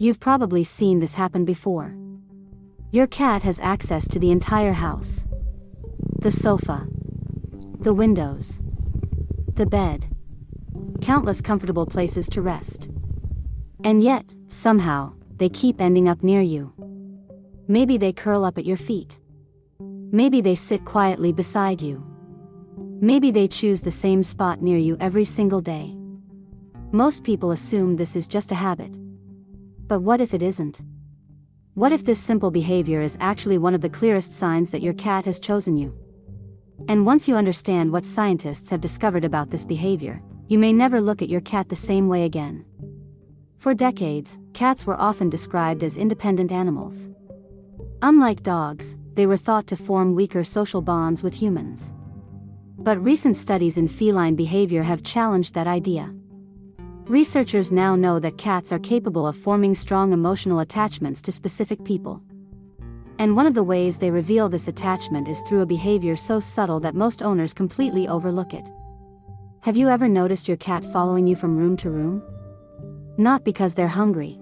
You've probably seen this happen before. Your cat has access to the entire house. The sofa. The windows. The bed. Countless comfortable places to rest. And yet, somehow, they keep ending up near you. Maybe they curl up at your feet. Maybe they sit quietly beside you. Maybe they choose the same spot near you every single day. Most people assume this is just a habit. But what if it isn't? What if this simple behavior is actually one of the clearest signs that your cat has chosen you? And once you understand what scientists have discovered about this behavior, you may never look at your cat the same way again. For decades, cats were often described as independent animals. Unlike dogs, they were thought to form weaker social bonds with humans. But recent studies in feline behavior have challenged that idea. Researchers now know that cats are capable of forming strong emotional attachments to specific people. And one of the ways they reveal this attachment is through a behavior so subtle that most owners completely overlook it. Have you ever noticed your cat following you from room to room? Not because they're hungry.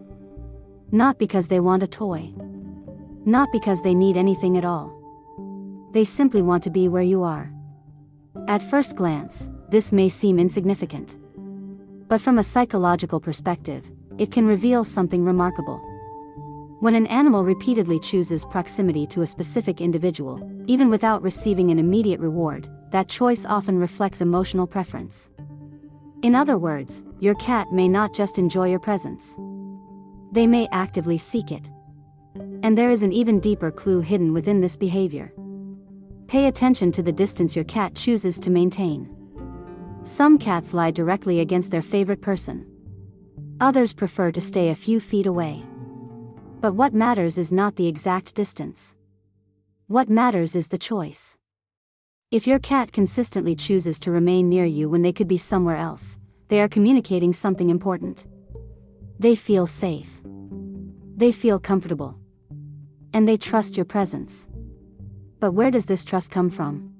Not because they want a toy. Not because they need anything at all. They simply want to be where you are. At first glance, this may seem insignificant. But from a psychological perspective, it can reveal something remarkable. When an animal repeatedly chooses proximity to a specific individual, even without receiving an immediate reward, that choice often reflects emotional preference. In other words, your cat may not just enjoy your presence. They may actively seek it. And there is an even deeper clue hidden within this behavior. Pay attention to the distance your cat chooses to maintain. Some cats lie directly against their favorite person. Others prefer to stay a few feet away. But what matters is not the exact distance. What matters is the choice. If your cat consistently chooses to remain near you when they could be somewhere else, they are communicating something important. They feel safe. They feel comfortable. And they trust your presence. But where does this trust come from?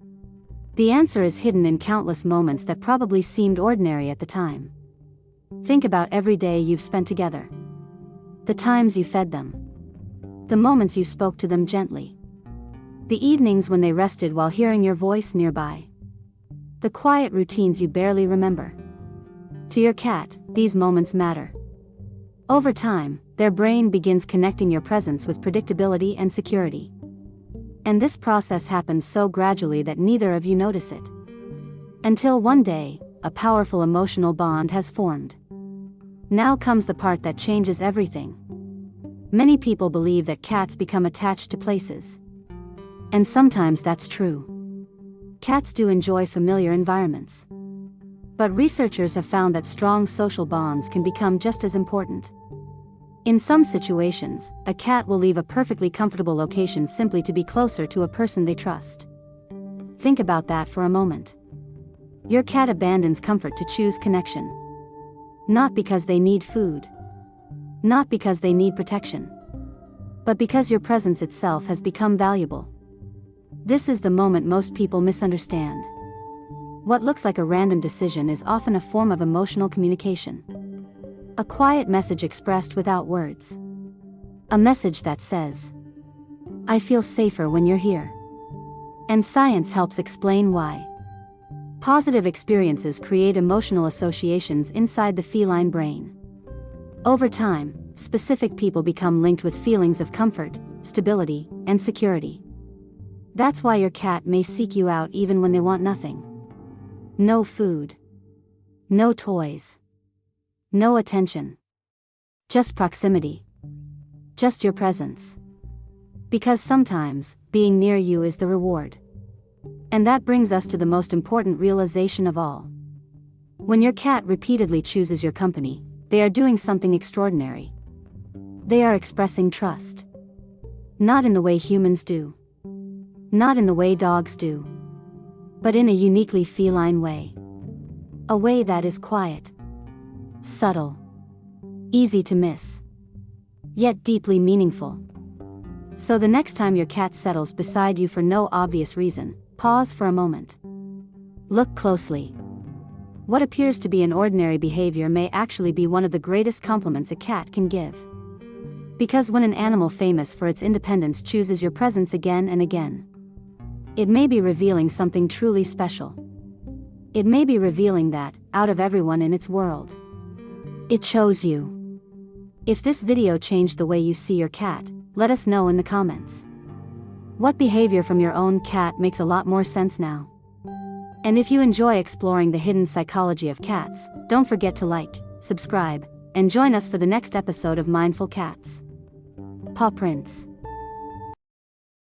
The answer is hidden in countless moments that probably seemed ordinary at the time. Think about every day you've spent together. The times you fed them. The moments you spoke to them gently. The evenings when they rested while hearing your voice nearby. The quiet routines you barely remember. To your cat, these moments matter. Over time, their brain begins connecting your presence with predictability and security. And this process happens so gradually that neither of you notice it. Until one day, a powerful emotional bond has formed. Now comes the part that changes everything. Many people believe that cats become attached to places. And sometimes that's true. Cats do enjoy familiar environments. But researchers have found that strong social bonds can become just as important. In some situations, a cat will leave a perfectly comfortable location simply to be closer to a person they trust. Think about that for a moment. Your cat abandons comfort to choose connection. Not because they need food. Not because they need protection. But because your presence itself has become valuable. This is the moment most people misunderstand. What looks like a random decision is often a form of emotional communication. A quiet message expressed without words. A message that says, "I feel safer when you're here." And science helps explain why. Positive experiences create emotional associations inside the feline brain. Over time, specific people become linked with feelings of comfort, stability, and security. That's why your cat may seek you out even when they want nothing. No food. No toys. No attention. Just proximity. Just your presence. Because sometimes, being near you is the reward. And that brings us to the most important realization of all. When your cat repeatedly chooses your company, they are doing something extraordinary. They are expressing trust. Not in the way humans do. Not in the way dogs do. But in a uniquely feline way. A way that is quiet. Subtle. Easy to miss. Yet deeply meaningful. So the next time your cat settles beside you for no obvious reason, pause for a moment. Look closely. What appears to be an ordinary behavior may actually be one of the greatest compliments a cat can give. Because when an animal famous for its independence chooses your presence again and again, it may be revealing something truly special. It may be revealing that, out of everyone in its world, it chose you. If this video changed the way you see your cat, let us know in the comments. What behavior from your own cat makes a lot more sense now? And if you enjoy exploring the hidden psychology of cats, don't forget to like, subscribe, and join us for the next episode of Mindful Cats. Paw Prints.